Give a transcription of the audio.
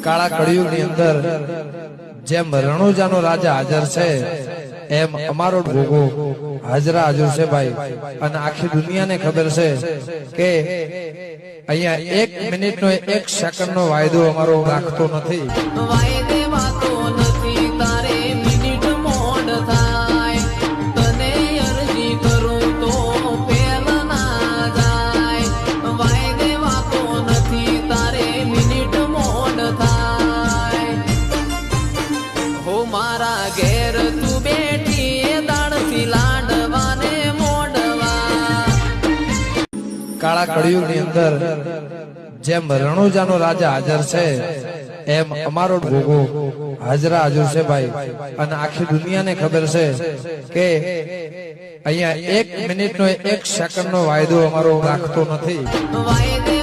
કાળા કળિયુગની અંદર જેમ રણુજાનો રાજા હાજર છે એમ અમારો ભોગો હાજરા હાજર છે ભાઈ। અને આખી દુનિયાને ખબર છે કે અહીંયા 1 મિનિટનો 1 સેકન્ડનો વાયદો અમારો રાખતો નથી। વાયદે વાતો નથી તારે મિનિટ મોડ થાય તને અરજી કરું તો પેલ ના જાય। વાયદે વાતો નથી તારે મિનિટ મોડ થાય। હો મારા ઘેર તું બેઠી એ દાડથી લાડવાને મોડવા। કાળા કળિયુગની અંદર જેમ રણુજાનો રાજા હાજર છે એમ અમારો ભોગો હાજરા હાજર છે ભાઈ। અને આખી દુનિયાને ખબર છે કે અહીંયા 1 મિનિટનો 1 સેકન્ડનો વાયદો અમારો રાખતો નથી। વાયદે